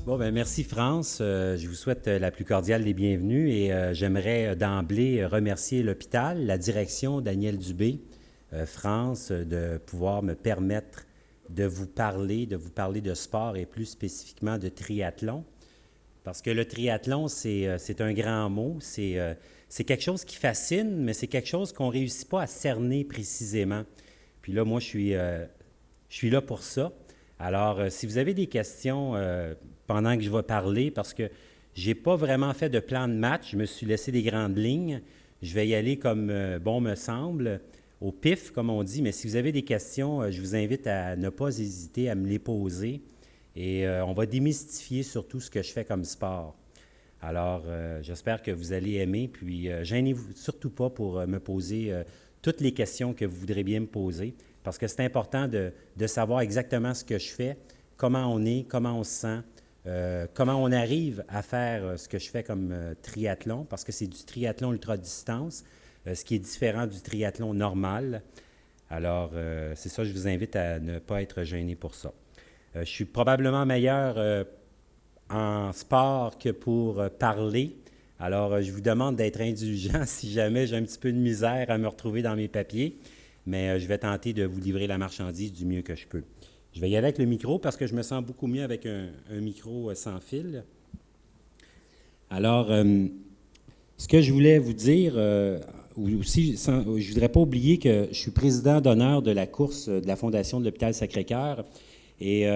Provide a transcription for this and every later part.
Bon, ben merci France. Je vous souhaite la plus cordiale des bienvenues et j'aimerais d'emblée remercier l'hôpital, la direction, Daniel Dubé, France, de pouvoir me permettre de vous parler de sport et plus spécifiquement de triathlon. Parce que le triathlon, c'est un grand mot. C'est quelque chose qui fascine, mais c'est quelque chose qu'on ne réussit pas à cerner précisément. Puis là, moi, je suis là pour ça. Alors, si vous avez des questions pendant que je vais parler, parce que je n'ai pas vraiment fait de plan de match, je me suis laissé des grandes lignes. Je vais y aller comme bon me semble, au pif, comme on dit. Mais si vous avez des questions, je vous invite à ne pas hésiter à me les poser. Et on va démystifier surtout ce que je fais comme sport. Alors, j'espère que vous allez aimer. Puis, gênez-vous surtout pas pour me poser toutes les questions que vous voudrez bien me poser, parce que c'est important de savoir exactement ce que je fais, comment on est, comment on se sent, comment on arrive à faire ce que je fais comme triathlon, parce que c'est du triathlon ultra-distance, ce qui est différent du triathlon normal. Alors, c'est ça, je vous invite à ne pas être gêné pour ça. Je suis probablement meilleur en sport que pour parler. Alors, je vous demande d'être indulgent si jamais j'ai un petit peu de misère à me retrouver dans mes papiers, mais je vais tenter de vous livrer la marchandise du mieux que je peux. Je vais y aller avec le micro parce que je me sens beaucoup mieux avec un micro sans fil. Alors, ce que je voulais vous dire, aussi, je ne voudrais pas oublier que je suis président d'honneur de la course de la Fondation de l'Hôpital Sacré-Cœur. Et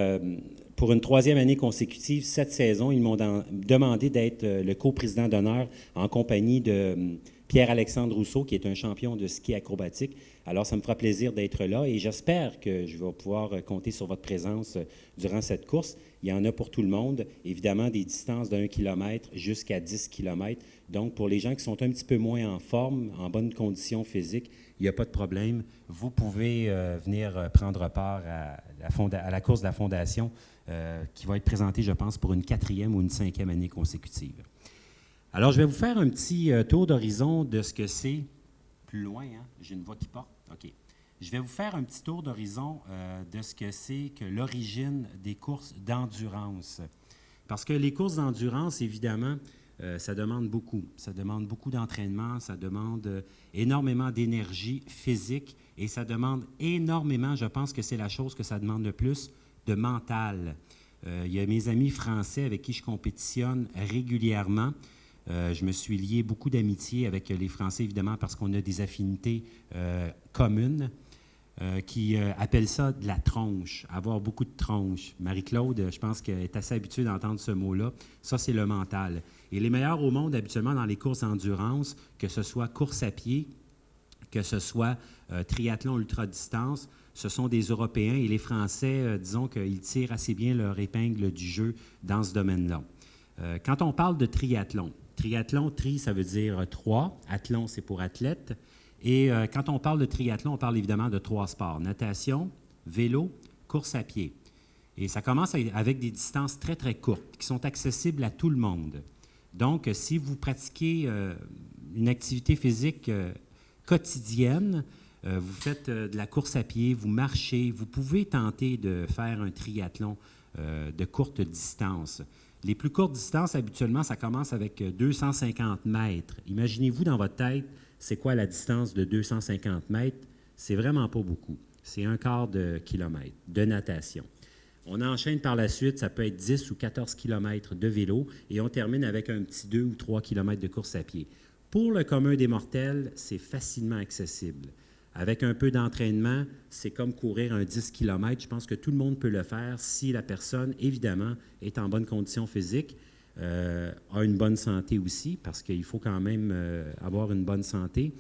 pour une troisième année consécutive, cette saison, ils m'ont demandé d'être le coprésident d'honneur en compagnie de Pierre-Alexandre Rousseau, qui est un champion de ski acrobatique. Alors, ça me fera plaisir d'être là et j'espère que je vais pouvoir compter sur votre présence durant cette course. Il y en a pour tout le monde, évidemment des distances d'1 kilomètre jusqu'à 10 kilomètres. Donc, pour les gens qui sont un petit peu moins en forme, en bonne condition physique, il n'y a pas de problème. Vous pouvez venir prendre part à la course de la Fondation qui va être présentée, je pense, pour une 4e ou une 5e année consécutive. Alors, je vais vous faire un petit tour d'horizon de ce que c'est. Plus loin, hein? J'ai une voix qui porte. OK. Je vais vous faire un petit tour d'horizon de ce que c'est que l'origine des courses d'endurance. Parce que les courses d'endurance, évidemment, ça demande beaucoup. Ça demande beaucoup d'entraînement, ça demande énormément d'énergie physique et ça demande énormément, je pense que c'est la chose que ça demande le plus, de mental. Il y a mes amis français avec qui je compétitionne régulièrement. Je me suis lié beaucoup d'amitié avec les Français, évidemment, parce qu'on a des affinités communes qui appellent ça de la tronche, avoir beaucoup de tronche. Marie-Claude, je pense qu'elle est assez habituée d'entendre ce mot-là. Ça, c'est le mental. Et les meilleurs au monde, habituellement, dans les courses d'endurance, que ce soit course à pied, que ce soit triathlon ultra-distance, ce sont des Européens et les Français, disons qu'ils tirent assez bien leur épingle du jeu dans ce domaine-là. Quand on parle de triathlon, tri, ça veut dire 3. Athlon, c'est pour athlète. Et quand on parle de triathlon, on parle évidemment de 3 sports. Natation, vélo, course à pied. Et ça commence avec des distances très, très courtes qui sont accessibles à tout le monde. Donc, si vous pratiquez une activité physique quotidienne, vous faites de la course à pied, vous marchez, vous pouvez tenter de faire un triathlon de courte distance. Les plus courtes distances, habituellement, ça commence avec 250 mètres. Imaginez-vous dans votre tête, c'est quoi la distance de 250 mètres? C'est vraiment pas beaucoup. C'est un quart de kilomètre de natation. On enchaîne par la suite, ça peut être 10 ou 14 kilomètres de vélo et on termine avec un petit 2 ou 3 kilomètres de course à pied. Pour le commun des mortels, c'est facilement accessible. Avec un peu d'entraînement, c'est comme courir un 10 km. Je pense que tout le monde peut le faire si la personne, évidemment, est en bonne condition physique, a une bonne santé aussi, parce qu'il faut quand même avoir une bonne santé.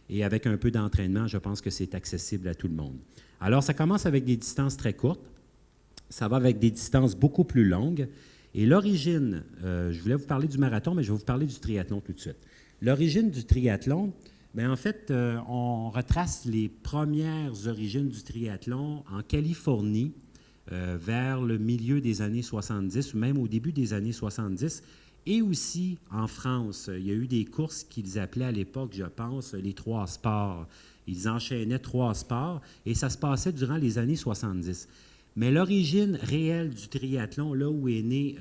Et avec un peu d'entraînement, je pense que c'est accessible à tout le monde. Alors, ça commence avec des distances très courtes. Ça va avec des distances beaucoup plus longues. Et l'origine, je voulais vous parler du marathon, mais je vais vous parler du triathlon tout de suite. L'origine du triathlon, bien, en fait, on retrace les premières origines du triathlon en Californie vers le milieu des années 70 ou même au début des années 70 et aussi en France. Il y a eu des courses qu'ils appelaient à l'époque, je pense, les 3 sports. Ils enchaînaient 3 sports et ça se passait durant les années 70. Mais l'origine réelle du triathlon, là où est née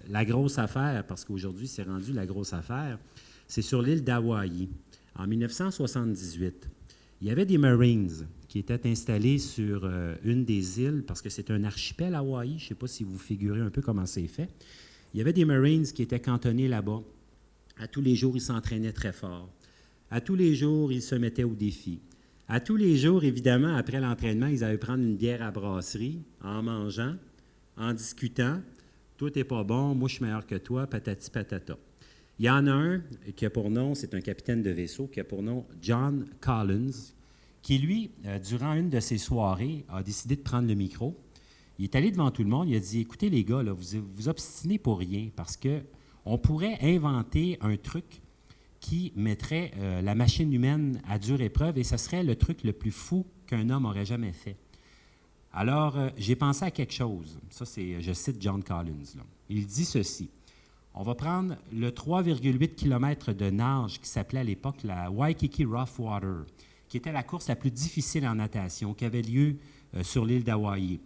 la grosse affaire, parce qu'aujourd'hui, c'est rendu la grosse affaire, c'est sur l'île d'Hawaï, en 1978. Il y avait des Marines qui étaient installés sur une des îles, parce que c'est un archipel Hawaï, je ne sais pas si vous figurez un peu comment c'est fait. Il y avait des Marines qui étaient cantonnés là-bas. À tous les jours, ils s'entraînaient très fort. À tous les jours, ils se mettaient au défi. À tous les jours, évidemment, après l'entraînement, ils allaient prendre une bière à brasserie, en mangeant, en discutant. « Toi, t'es pas bon, moi, je suis meilleur que toi, patati patata. » Il y en a un qui a pour nom, c'est un capitaine de vaisseau, qui a pour nom John Collins, qui, lui, durant une de ses soirées, a décidé de prendre le micro. Il est allé devant tout le monde, il a dit « Écoutez, les gars, là, vous vous obstinez pour rien, parce qu'on pourrait inventer un truc qui mettrait la machine humaine à dure épreuve, et ce serait le truc le plus fou qu'un homme aurait jamais fait. » Alors, j'ai pensé à quelque chose. Ça, je cite John Collins, là. Il dit ceci. On va prendre le 3,8 km de nage qui s'appelait à l'époque la Waikiki Rough Water, qui était la course la plus difficile en natation, qui avait lieu sur l'île d'Hawaï.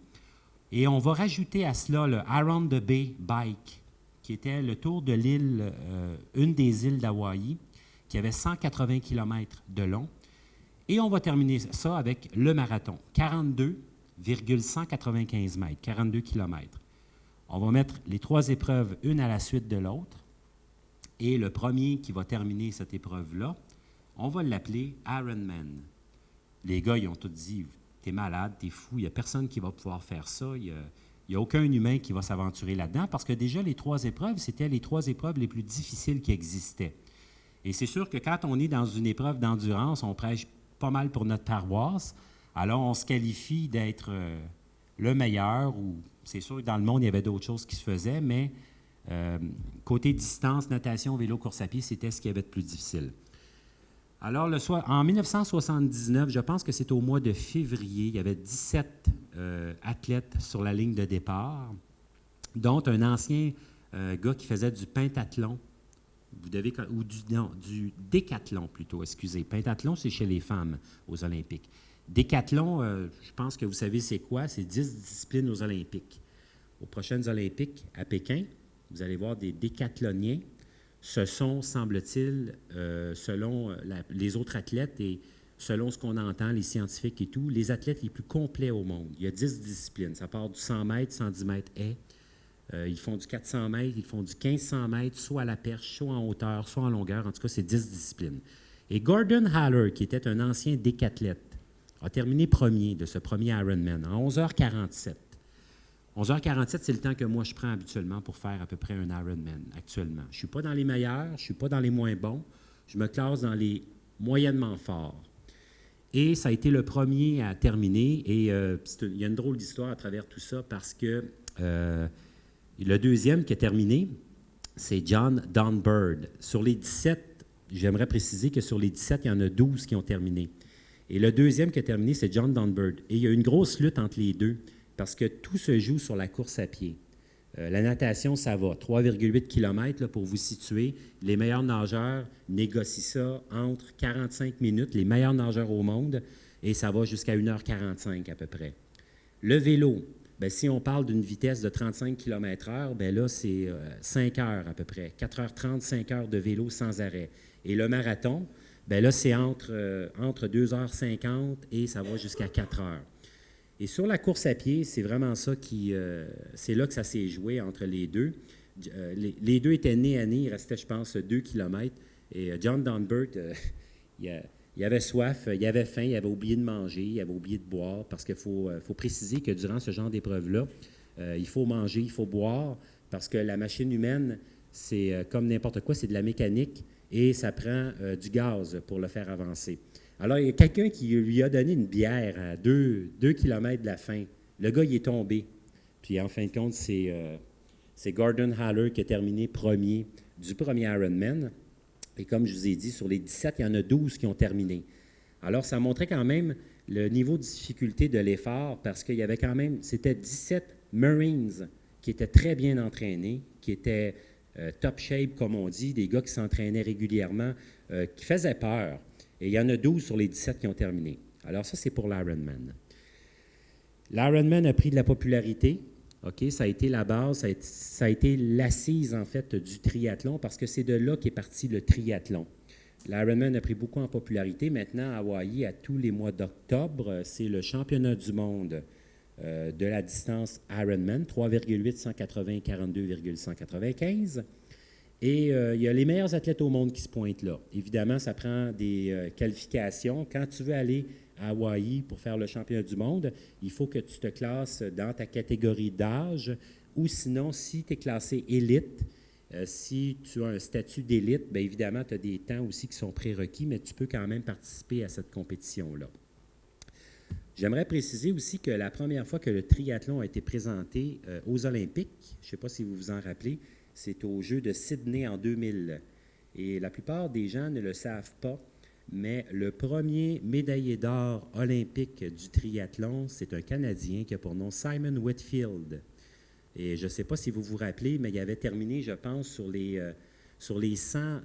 Et on va rajouter à cela le Around the Bay Bike, qui était le tour de l'île, une des îles d'Hawaï, qui avait 180 km de long. Et on va terminer ça avec le marathon, 42,195 mètres, 42 km. On va mettre les 3 épreuves une à la suite de l'autre. Et le premier qui va terminer cette épreuve-là, on va l'appeler Ironman. Les gars, ils ont tous dit, t'es malade, t'es fou, il n'y a personne qui va pouvoir faire ça, il n'y a aucun humain qui va s'aventurer là-dedans, parce que déjà, les 3 épreuves, c'était les 3 épreuves les plus difficiles qui existaient. Et c'est sûr que quand on est dans une épreuve d'endurance, on prêche pas mal pour notre paroisse, alors on se qualifie d'être le meilleur, ou c'est sûr que dans le monde, il y avait d'autres choses qui se faisaient, mais côté distance, natation, vélo, course à pied, c'était ce qu'il y avait de plus difficile. Alors, en 1979, je pense que c'est au mois de février, il y avait 17 athlètes sur la ligne de départ, dont un ancien gars qui faisait du pentathlon, du décathlon plutôt, excusez. Pentathlon, c'est chez les femmes aux Olympiques. Décathlon, je pense que vous savez c'est quoi, c'est 10 disciplines aux Olympiques. Aux prochaines Olympiques à Pékin, vous allez voir des décathloniens. Ce sont, semble-t-il, selon les autres athlètes et selon ce qu'on entend, les scientifiques et tout, les athlètes les plus complets au monde. Il y a 10 disciplines. Ça part du 100 mètres, 110 mètres haies. Ils font du 400 mètres, ils font du 1500 mètres, soit à la perche, soit en hauteur, soit en longueur. En tout cas, c'est 10 disciplines. Et Gordon Haller, qui était un ancien décathlète, a terminé premier de ce premier Ironman en 11h47. 11h47, c'est le temps que moi je prends habituellement pour faire à peu près un Ironman actuellement. Je ne suis pas dans les meilleurs, je ne suis pas dans les moins bons, je me classe dans les moyennement forts. Et ça a été le premier à terminer, et il y a une drôle d'histoire à travers tout ça, parce que le deuxième qui a terminé, c'est John Donbird. Sur les 17, j'aimerais préciser que sur les 17, il y en a 12 qui ont terminé. Et le deuxième qui a terminé, c'est John Donbird. Et il y a une grosse lutte entre les deux, parce que tout se joue sur la course à pied. La natation, ça va. 3,8 km, là, pour vous situer. Les meilleurs nageurs négocient ça entre 45 minutes, les meilleurs nageurs au monde, et ça va jusqu'à 1h45 à peu près. Le vélo, bien, si on parle d'une vitesse de 35 km/h, bien là, c'est 5 heures à peu près. 4h30, 5 heures de vélo sans arrêt. Et le marathon, bien là, c'est entre 2h50 et ça va jusqu'à 4 heures. Et sur la course à pied, c'est vraiment ça c'est là que ça s'est joué entre les deux. Les deux étaient nez à nez, il restait, je pense, 2 km. Et John Donbird, il avait soif, il avait faim, il avait oublié de manger, il avait oublié de boire, parce qu'il faut préciser que durant ce genre d'épreuve-là, il faut manger, il faut boire, parce que la machine humaine, c'est comme n'importe quoi, c'est de la mécanique, et ça prend du gaz pour le faire avancer. Alors, il y a quelqu'un qui lui a donné une bière à 2 km de la fin. Le gars, il est tombé. Puis, en fin de compte, c'est Gordon Haller qui a terminé premier du premier Ironman. Et comme je vous ai dit, sur les 17, il y en a 12 qui ont terminé. Alors, ça montrait quand même le niveau de difficulté de l'effort, parce qu'il y avait quand même, c'était 17 Marines qui étaient très bien entraînés, qui étaient top shape, comme on dit, des gars qui s'entraînaient régulièrement, qui faisaient peur. Et il y en a 12 sur les 17 qui ont terminé. Alors ça, c'est pour l'Ironman. L'Ironman a pris de la popularité. OK, ça a été la base, ça a été l'assise, en fait, du triathlon, parce que c'est de là qu'est parti le triathlon. L'Ironman a pris beaucoup en popularité. Maintenant, à Hawaï, à tous les mois d'octobre, c'est le championnat du monde de la distance Ironman, 3,8, 180, 42,195. Et il y a les meilleurs athlètes au monde qui se pointent là. Évidemment, ça prend des qualifications. Quand tu veux aller à Hawaï pour faire le championnat du monde, il faut que tu te classes dans ta catégorie d'âge ou sinon, si tu es classé élite, si tu as un statut d'élite, bien évidemment, tu as des temps aussi qui sont prérequis, mais tu peux quand même participer à cette compétition-là. J'aimerais préciser aussi que la première fois que le triathlon a été présenté aux Olympiques, je ne sais pas si vous vous en rappelez, c'est aux Jeux de Sydney en 2000. Et la plupart des gens ne le savent pas, mais le premier médaillé d'or olympique du triathlon, c'est un Canadien qui a pour nom Simon Whitfield. Et je ne sais pas si vous vous rappelez, mais il avait terminé, je pense, sur les 100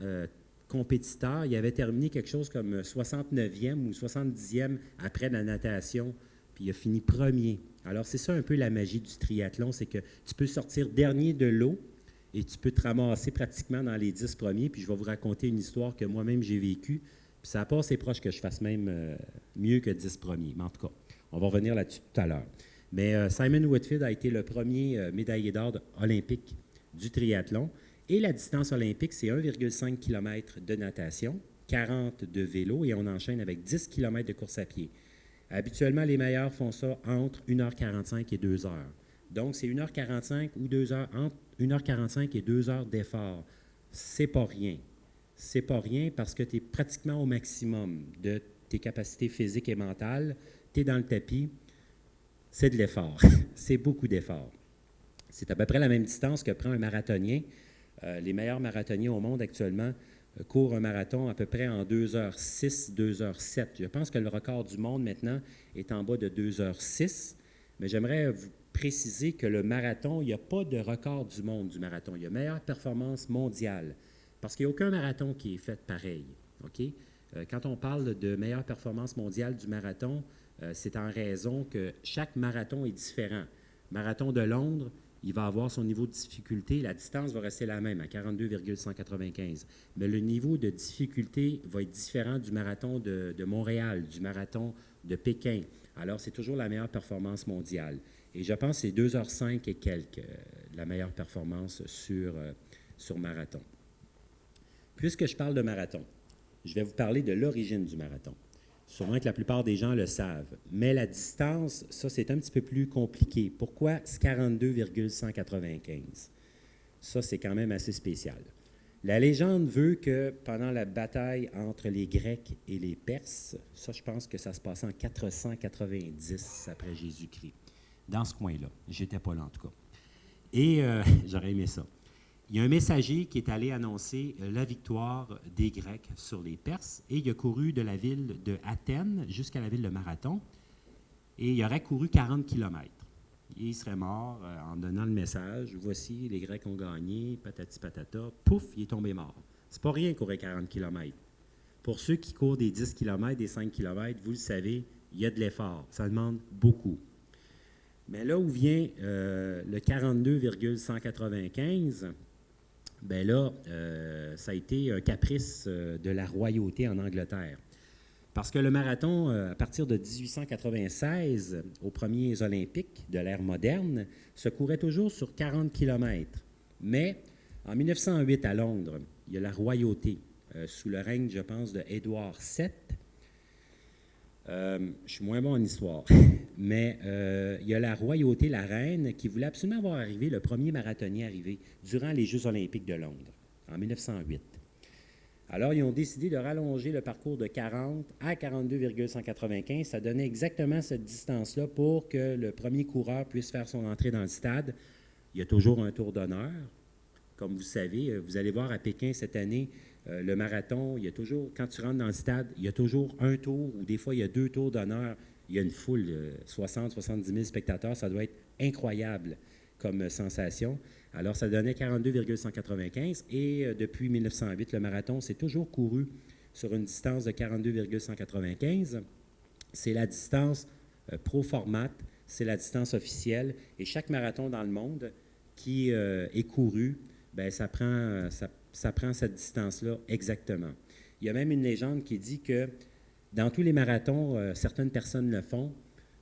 compétiteurs, il avait terminé quelque chose comme 69e ou 70e après la natation, puis il a fini premier. Alors, c'est ça un peu la magie du triathlon, c'est que tu peux sortir dernier de l'eau et tu peux te ramasser pratiquement dans les 10 premiers, puis je vais vous raconter une histoire que moi-même j'ai vécue, puis ça n'a pas assez proche que je fasse même mieux que 10 premiers. Mais en tout cas, on va revenir là-dessus tout à l'heure. Mais Simon Whitfield a été le premier médaillé d'or olympique du triathlon. Et la distance olympique, c'est 1,5 km de natation, 40 de vélo et on enchaîne avec 10 km de course à pied. Habituellement, les meilleurs font ça entre 1h45 et 2 heures. Donc, c'est 1h45 ou 2 heures, entre 1h45 et 2 heures d'effort. C'est pas rien. C'est pas rien parce que tu es pratiquement au maximum de tes capacités physiques et mentales. Tu es dans le tapis. C'est de l'effort. C'est beaucoup d'effort. C'est à peu près la même distance que prend un marathonien. Les meilleurs marathoniens au monde actuellement courent un marathon à peu près en 2h06, 2h07. Je pense que le record du monde maintenant est en bas de 2h06, mais j'aimerais vous préciser que le marathon, il n'y a pas de record du monde du marathon. Il y a meilleure performance mondiale, parce qu'il n'y a aucun marathon qui est fait pareil. OK? Quand on parle de meilleure performance mondiale du marathon, c'est en raison que chaque marathon est différent. Marathon de Londres, il va avoir son niveau de difficulté. La distance va rester la même, à 42,195. Mais le niveau de difficulté va être différent du marathon de Montréal, du marathon de Pékin. Alors, c'est toujours la meilleure performance mondiale. Et je pense que c'est 2h05 et quelques, la meilleure performance sur marathon. Puisque je parle de marathon, je vais vous parler de l'origine du marathon. Sûrement que la plupart des gens le savent. Mais la distance, ça, c'est un petit peu plus compliqué. Pourquoi 42,195? Ça, c'est quand même assez spécial. La légende veut que pendant la bataille entre les Grecs et les Perses, ça, je pense que ça se passait en 490 après Jésus-Christ, dans ce coin-là. J'étais pas là, en tout cas. Et j'aurais aimé ça. Il y a un messager qui est allé annoncer la victoire des Grecs sur les Perses et il a couru de la ville de Athènes jusqu'à la ville de Marathon et il aurait couru 40 km. Il serait mort en donnant le message. Voici, les Grecs ont gagné, patati patata. Pouf, il est tombé mort. C'est pas rien courir 40 km. Pour ceux qui courent des 10 km, des 5 km, vous le savez, il y a de l'effort. Ça demande beaucoup. Mais là où vient le 42,195, bien là, ça a été un caprice de la royauté en Angleterre. Parce que le marathon, à partir de 1896, aux premiers Olympiques de l'ère moderne, se courait toujours sur 40 km. Mais en 1908, à Londres, il y a la royauté, sous le règne, je pense, de Édouard VII. Je suis moins bon en histoire, mais il y a la royauté, la reine, qui voulait absolument voir arriver le premier marathonien arrivé durant les Jeux olympiques de Londres, en 1908. Alors, ils ont décidé de rallonger le parcours de 40 à 42,195. Ça donnait exactement cette distance-là pour que le premier coureur puisse faire son entrée dans le stade. Il y a toujours un tour d'honneur. Comme vous savez, vous allez voir à Pékin cette année, le marathon, il y a toujours, quand tu rentres dans le stade, il y a toujours un tour ou des fois il y a 2 tours d'honneur. Il y a une foule, 60-70 000 spectateurs. Ça doit être incroyable comme sensation. Alors, ça donnait 42,195 et depuis 1908, le marathon s'est toujours couru sur une distance de 42,195. C'est la distance pro format, c'est la distance officielle. Et chaque marathon dans le monde qui est couru, bien, ça prend cette distance-là exactement. Il y a même une légende qui dit que dans tous les marathons, certaines personnes le font,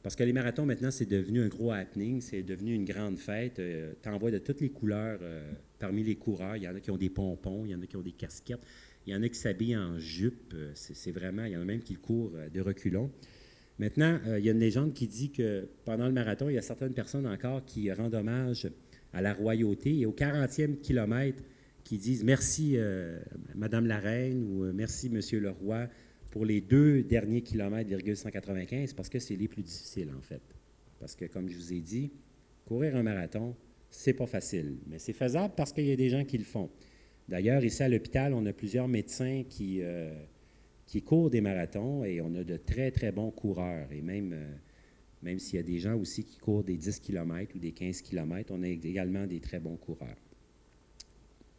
parce que les marathons, maintenant, c'est devenu un gros happening, c'est devenu une grande fête. Tu en vois de toutes les couleurs parmi les coureurs. Il y en a qui ont des pompons, il y en a qui ont des casquettes, il y en a qui s'habillent en jupe. C'est vraiment, il y en a même qui courent de reculons. Maintenant, il y a une légende qui dit que pendant le marathon, il y a certaines personnes encore qui rendent hommage à la royauté et au 40e kilomètre qui disent « Merci, Madame la Reine » ou « Merci, Monsieur le Roi » pour les 2 derniers kilomètres, 195, parce que c'est les plus difficiles, en fait. Parce que, comme je vous ai dit, courir un marathon, c'est pas facile, mais c'est faisable parce qu'il y a des gens qui le font. D'ailleurs, ici à l'hôpital, on a plusieurs médecins qui courent des marathons et on a de très, très bons coureurs. Et même s'il y a des gens aussi qui courent des 10 km ou des 15 km, on a également des très bons coureurs.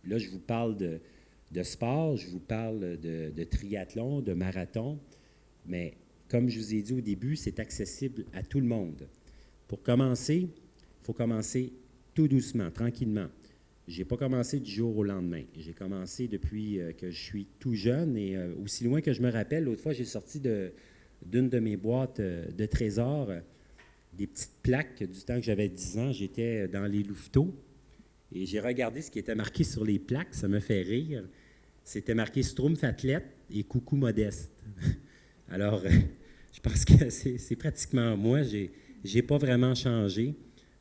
Là, je vous parle de sport, je vous parle de triathlon, de marathon, mais comme je vous ai dit au début, c'est accessible à tout le monde. Pour commencer, il faut commencer tout doucement, tranquillement. Je n'ai pas commencé du jour au lendemain. J'ai commencé depuis que je suis tout jeune et aussi loin que je me rappelle, l'autre fois, j'ai sorti d'une de mes boîtes de trésors des petites plaques du temps que j'avais 10 ans. J'étais dans les louveteaux et j'ai regardé ce qui était marqué sur les plaques. Ça me fait rire. C'était marqué « Schtroumpf athlète » et « Coucou modeste ». Alors, je pense que c'est pratiquement moi. J'ai pas vraiment changé.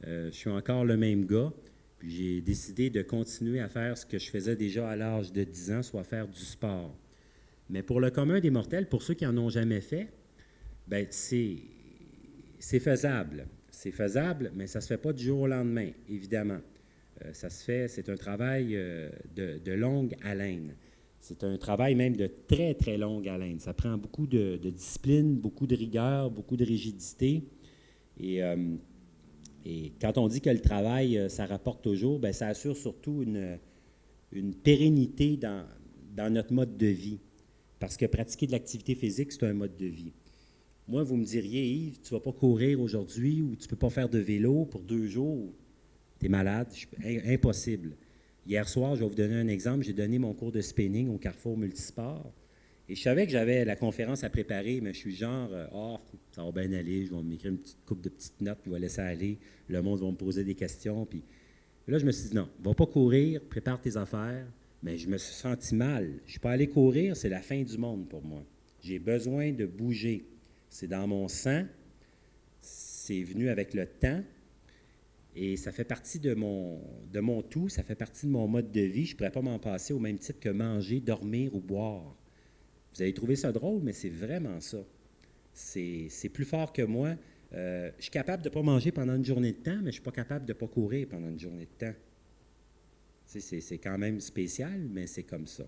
Je suis encore le même gars. Puis j'ai décidé de continuer à faire ce que je faisais déjà à l'âge de 10 ans, soit faire du sport. Mais pour le commun des mortels, pour ceux qui n'en ont jamais fait, bien, c'est faisable. C'est faisable, mais ça ne se fait pas du jour au lendemain, évidemment. Ça se fait, c'est un travail de longue haleine. C'est un travail même de très, très longue haleine. Ça prend beaucoup de discipline, beaucoup de rigueur, beaucoup de rigidité. Et quand on dit que le travail, ça rapporte toujours, bien, ça assure surtout une pérennité dans notre mode de vie. Parce que pratiquer de l'activité physique, c'est un mode de vie. Moi, vous me diriez, Yves, tu ne vas pas courir aujourd'hui ou tu ne peux pas faire de vélo pour 2 jours. Tu es malade. Impossible. Hier soir, je vais vous donner un exemple. J'ai donné mon cours de spinning au Carrefour Multisport. Et je savais que j'avais la conférence à préparer, mais je suis genre, ça va bien aller, je vais m'écrire une petite couple de petites notes, puis je vais laisser aller. Le monde va me poser des questions. Puis là, je me suis dit, non, va pas courir, prépare tes affaires. Mais je me suis senti mal. Je ne suis pas allé courir, c'est la fin du monde pour moi. J'ai besoin de bouger. C'est dans mon sang, c'est venu avec le temps. Et ça fait partie de mon tout, ça fait partie de mon mode de vie. Je ne pourrais pas m'en passer au même titre que manger, dormir ou boire. Vous allez trouver ça drôle, mais c'est vraiment ça. C'est plus fort que moi. Je suis capable de ne pas manger pendant une journée de temps, mais je ne suis pas capable de ne pas courir pendant une journée de temps. C'est quand même spécial, mais c'est comme ça.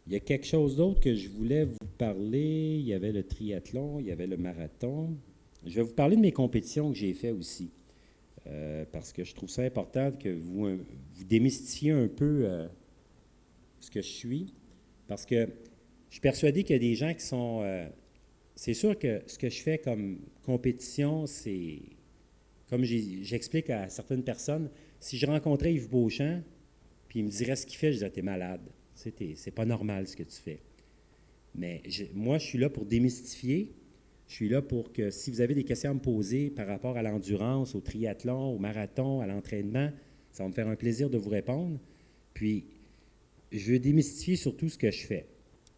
Il y a quelque chose d'autre que je voulais vous parler. Il y avait le triathlon, il y avait le marathon. Je vais vous parler de mes compétitions que j'ai faites aussi. Parce que je trouve ça important que vous démystifiez un peu ce que je suis. Parce que je suis persuadé qu'il y a des gens qui sont... c'est sûr que ce que je fais comme compétition, c'est... Comme j'explique à certaines personnes, si je rencontrais Yves Beauchamp, puis il me dirait ce qu'il fait, je dirais, t'es malade. C'est pas normal ce que tu fais. Mais moi, je suis là pour démystifier. Je suis là pour que si vous avez des questions à me poser par rapport à l'endurance, au triathlon, au marathon, à l'entraînement, ça va me faire un plaisir de vous répondre. Puis, je veux démystifier surtout ce que je fais.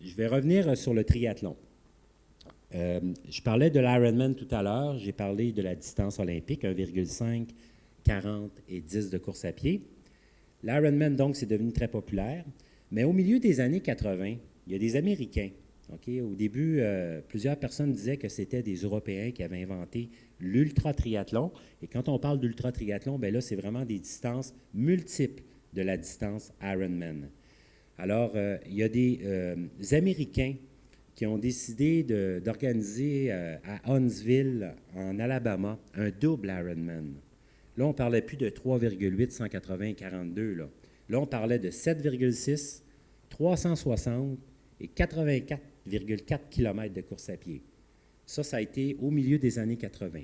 Je vais revenir sur le triathlon. Je parlais de l'Ironman tout à l'heure. J'ai parlé de la distance olympique, 1,5, 40 et 10 de course à pied. L'Ironman, donc, c'est devenu très populaire. Mais au milieu des années 80, il y a des Américains. Okay? Au début, plusieurs personnes disaient que c'était des Européens qui avaient inventé l'ultra-triathlon. Et quand on parle d'ultra-triathlon, bien là, c'est vraiment des distances multiples de la distance Ironman. Alors, il y a des Américains qui ont décidé d'organiser à Huntsville, en Alabama, un double Ironman. Là, on ne parlait plus de 3,8, 180, 42. Là, on parlait de 7,6, 360 et 84,4 km de course à pied. Ça a été au milieu des années 80.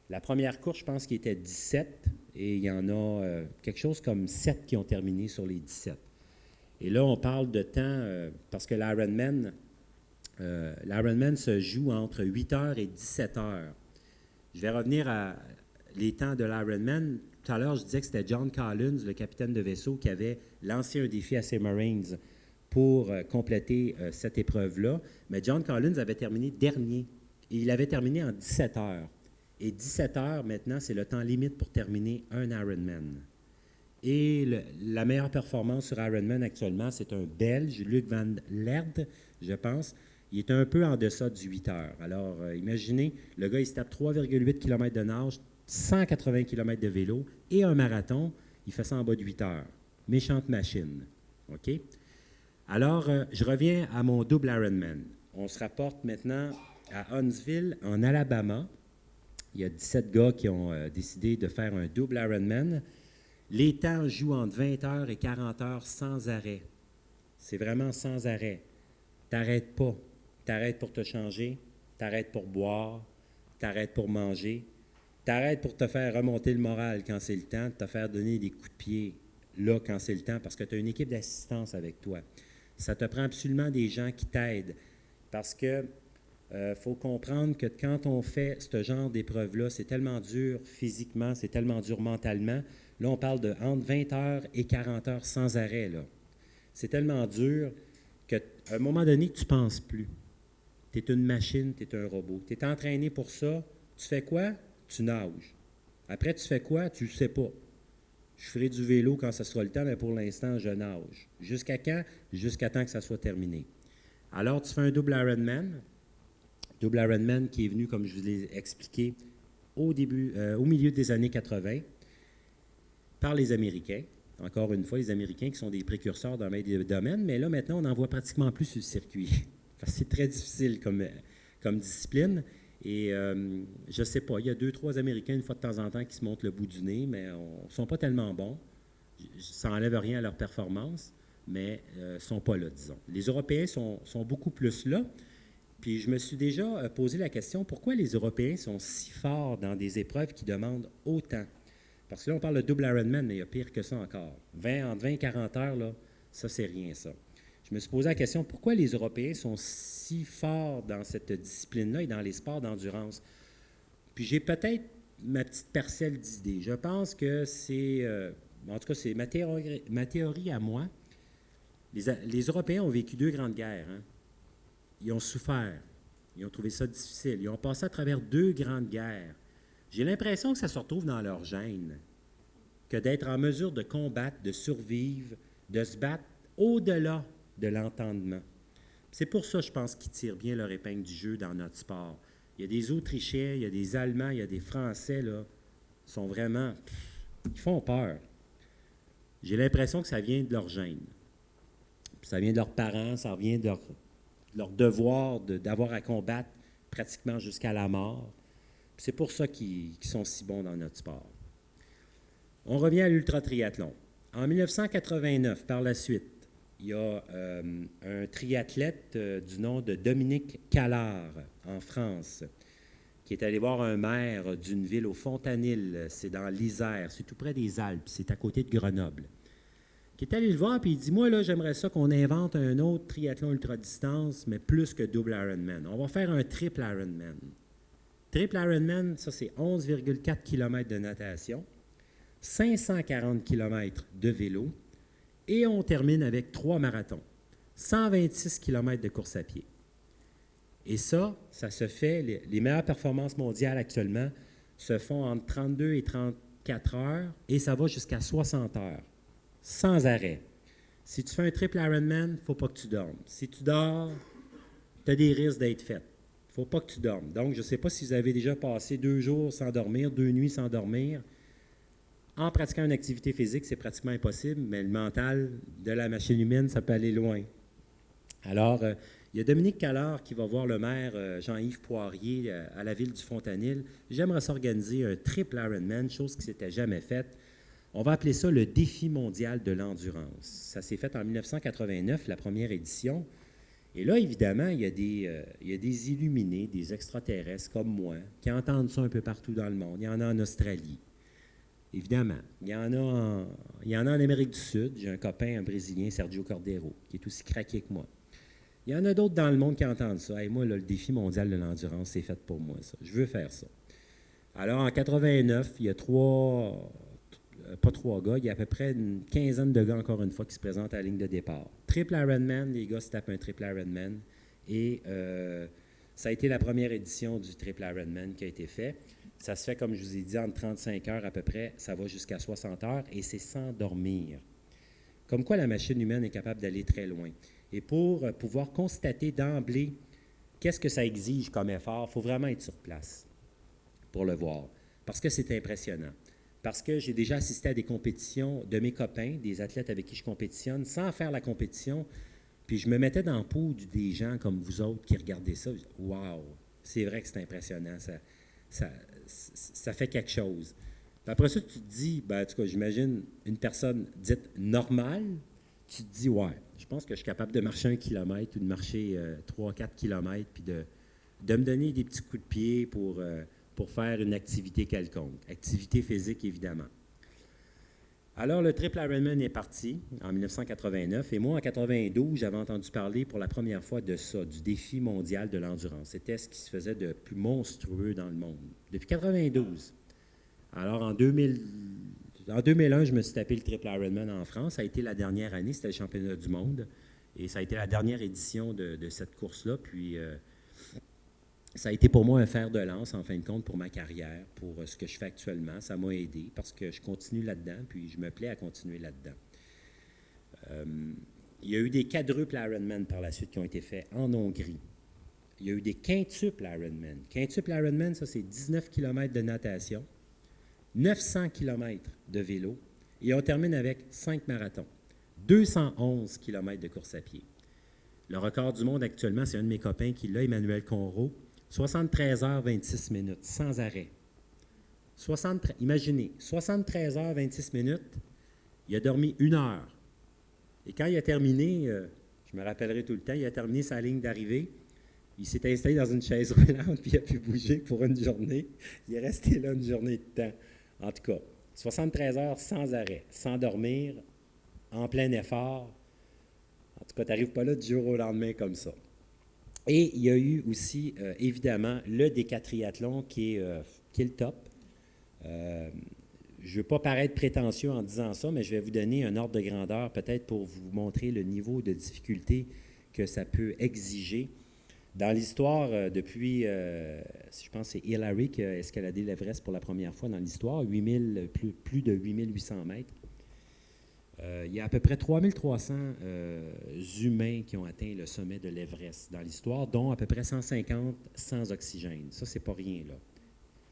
La première course, je pense qu'il était 17, et il y en a quelque chose comme 7 qui ont terminé sur les 17. Et là, on parle de temps, parce que l'Ironman se joue entre 8 heures et 17 heures. Je vais revenir à les temps de l'Ironman. Tout à l'heure, je disais que c'était John Collins, le capitaine de vaisseau, qui avait lancé un défi à ses Marines pour compléter cette épreuve-là. Mais John Collins avait terminé dernier. Et il avait terminé en 17 heures. Et 17 heures, maintenant, c'est le temps limite pour terminer un Ironman. Et la meilleure performance sur Ironman actuellement, c'est un Belge, Luc Van Lerde, je pense. Il est un peu en deçà du 8 heures. Alors, imaginez, le gars, il se tape 3,8 km de nage, 180 km de vélo et un marathon. Il fait ça en bas de 8 heures. Méchante machine. OK? Alors, je reviens à mon double Ironman. On se rapporte maintenant à Huntsville, en Alabama. Il y a 17 gars qui ont décidé de faire un double Ironman. Les temps jouent entre 20 heures et 40 heures sans arrêt. C'est vraiment sans arrêt. T'arrêtes pas. T'arrêtes pour te changer, t'arrêtes pour boire, t'arrêtes pour manger, t'arrêtes pour te faire remonter le moral quand c'est le temps, de te faire donner des coups de pied là quand c'est le temps, parce que tu as une équipe d'assistance avec toi. Ça te prend absolument des gens qui t'aident, parce que faut comprendre que quand on fait ce genre d'épreuve-là, c'est tellement dur physiquement, c'est tellement dur mentalement. Là, on parle de entre 20 heures et 40 heures sans arrêt, là. C'est tellement dur qu'à un moment donné, tu ne penses plus. Tu es une machine, tu es un robot. Tu es entraîné pour ça. Tu fais quoi? Tu nages. Après, tu fais quoi? Tu ne sais pas. Je ferai du vélo quand ça sera le temps, mais pour l'instant, je nage. Jusqu'à quand? Jusqu'à temps que ça soit terminé. Alors, tu fais un double Ironman. Double Ironman qui est venu, comme je vous l'ai expliqué, au milieu des années 80, par les Américains. Encore une fois, les Américains qui sont des précurseurs dans le domaine, mais là, maintenant, on n'en voit pratiquement plus sur le circuit. C'est très difficile comme discipline. Et je ne sais pas, il y a 2-3 Américains, une fois de temps en temps, qui se montrent le bout du nez, mais ils ne sont pas tellement bons. Ça n'enlève rien à leur performance, mais ils ne sont pas là, disons. Les Européens sont beaucoup plus là. Puis je me suis déjà posé la question, pourquoi les Européens sont si forts dans des épreuves qui demandent autant? Parce que là, on parle de double Ironman, mais il y a pire que ça encore. Entre 20 et 40 heures, là, ça, c'est rien, ça. Je me suis posé la question, pourquoi les Européens sont si forts dans cette discipline-là et dans les sports d'endurance? Puis j'ai peut-être ma petite parcelle d'idées. Je pense que c'est, en tout cas, c'est ma théorie à moi. Les Européens ont vécu 2 grandes guerres. Hein? Ils ont souffert. Ils ont trouvé ça difficile. Ils ont passé à travers 2 grandes guerres. J'ai l'impression que ça se retrouve dans leur gène, que d'être en mesure de combattre, de survivre, de se battre au-delà de l'entendement. C'est pour ça, je pense, qu'ils tirent bien leur épingle du jeu dans notre sport. Il y a des Autrichiens, il y a des Allemands, il y a des Français, là, qui sont vraiment... ils font peur. J'ai l'impression que ça vient de leur gène. Puis ça vient de leurs parents, ça vient de leur devoir d'avoir à combattre pratiquement jusqu'à la mort. C'est pour ça qu'ils sont si bons dans notre sport. On revient à l'ultra-triathlon. En 1989, par la suite, il y a un triathlète du nom de Dominique Callard, en France, qui est allé voir un maire d'une ville au Fontanil, c'est dans l'Isère, c'est tout près des Alpes, c'est à côté de Grenoble, qui est allé le voir, puis il dit, moi, là, j'aimerais ça qu'on invente un autre triathlon ultra-distance, mais plus que double Ironman. On va faire un triple Ironman. Triple Ironman, ça, c'est 11,4 km de natation, 540 km de vélo, et on termine avec 3 marathons, 126 km de course à pied. Et ça se fait, les meilleures performances mondiales actuellement se font entre 32 et 34 heures, et ça va jusqu'à 60 heures, sans arrêt. Si tu fais un triple Ironman, il ne faut pas que tu dormes. Si tu dors, tu as des risques d'être fait. Il ne faut pas que tu dormes. Donc, je ne sais pas si vous avez déjà passé 2 jours sans dormir, 2 nuits sans dormir. En pratiquant une activité physique, c'est pratiquement impossible, mais le mental de la machine humaine, ça peut aller loin. Alors, il y a Dominique Callard qui va voir le maire Jean-Yves Poirier à la ville du Fontanil. J'aimerais s'organiser un triple Ironman, chose qui ne s'était jamais faite. On va appeler ça le défi mondial de l'endurance. Ça s'est fait en 1989, la première édition. Et là, évidemment, il y a des illuminés, des extraterrestres comme moi, qui entendent ça un peu partout dans le monde. Il y en a en Australie, évidemment. Il y en a en Amérique du Sud. J'ai un copain, un Brésilien, Sergio Cordeiro, qui est aussi craqué que moi. Il y en a d'autres dans le monde qui entendent ça. Et moi, là, le défi mondial de l'endurance, c'est fait pour moi, ça. Je veux faire ça. Alors, en 89, il y a pas trois gars, il y a à peu près une quinzaine de gars, encore une fois, qui se présentent à la ligne de départ. Triple Ironman, les gars se tapent un triple Ironman. Et ça a été la première édition du triple Ironman qui a été fait. Ça se fait, comme je vous ai dit, en 35 heures à peu près. Ça va jusqu'à 60 heures et c'est sans dormir. Comme quoi la machine humaine est capable d'aller très loin. Et pour pouvoir constater d'emblée qu'est-ce que ça exige comme effort, il faut vraiment être sur place pour le voir. Parce que c'est impressionnant. Parce que j'ai déjà assisté à des compétitions de mes copains, des athlètes avec qui je compétitionne, sans faire la compétition. Puis je me mettais dans la peau des gens comme vous autres qui regardaient ça. Wow! C'est vrai que c'est impressionnant. Ça fait quelque chose. Puis après ça, tu te dis, ben, en tout cas, j'imagine une personne dite normale, tu te dis, ouais, je pense que je suis capable de marcher 1 kilomètre ou de marcher 3-4 kilomètres, puis de me donner des petits coups de pied pour faire une activité quelconque. Activité physique, évidemment. Alors, le Triple Ironman est parti en 1989, et moi, en 92, j'avais entendu parler pour la première fois de ça, du défi mondial de l'endurance. C'était ce qui se faisait de plus monstrueux dans le monde. Depuis 92. Alors, en 2001, je me suis tapé le Triple Ironman en France. Ça a été la dernière année, c'était le championnat du monde. Et ça a été la dernière édition de cette course-là. Puis, ça a été pour moi un fer de lance, en fin de compte, pour ma carrière, pour ce que je fais actuellement. Ça m'a aidé parce que je continue là-dedans, puis je me plais à continuer là-dedans. Il y a eu des quadruples Ironman par la suite qui ont été faits en Hongrie. Il y a eu des quintuples Ironman. Quintuple Ironman, ça, c'est 19 km de natation, 900 km de vélo, et on termine avec 5 marathons, 211 km de course à pied. Le record du monde actuellement, c'est un de mes copains qui l'a, Emmanuel Conro, 73 heures 26 minutes, sans arrêt. Imaginez, 73 heures 26 minutes, il a dormi 1 heure. Et quand il a terminé, je me rappellerai tout le temps, il a terminé sa ligne d'arrivée, il s'est installé dans une chaise roulante, puis il a pu bouger pour une journée. Il est resté là une journée de temps. En tout cas, 73 heures sans arrêt, sans dormir, en plein effort. En tout cas, tu n'arrives pas là du jour au lendemain comme ça. Et il y a eu aussi, évidemment, le décatriathlon qui est le top. Je ne veux pas paraître prétentieux en disant ça, mais je vais vous donner un ordre de grandeur peut-être pour vous montrer le niveau de difficulté que ça peut exiger. Dans l'histoire, depuis, je pense que c'est Hillary qui a escaladé l'Everest pour la première fois dans l'histoire, plus de 8800 mètres. Il y a à peu près 3300 humains qui ont atteint le sommet de l'Everest dans l'histoire, dont à peu près 150 sans oxygène. Ça, c'est pas rien, là.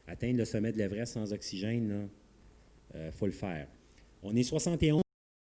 Atteindre le sommet de l'Everest sans oxygène, il faut le faire. On est 71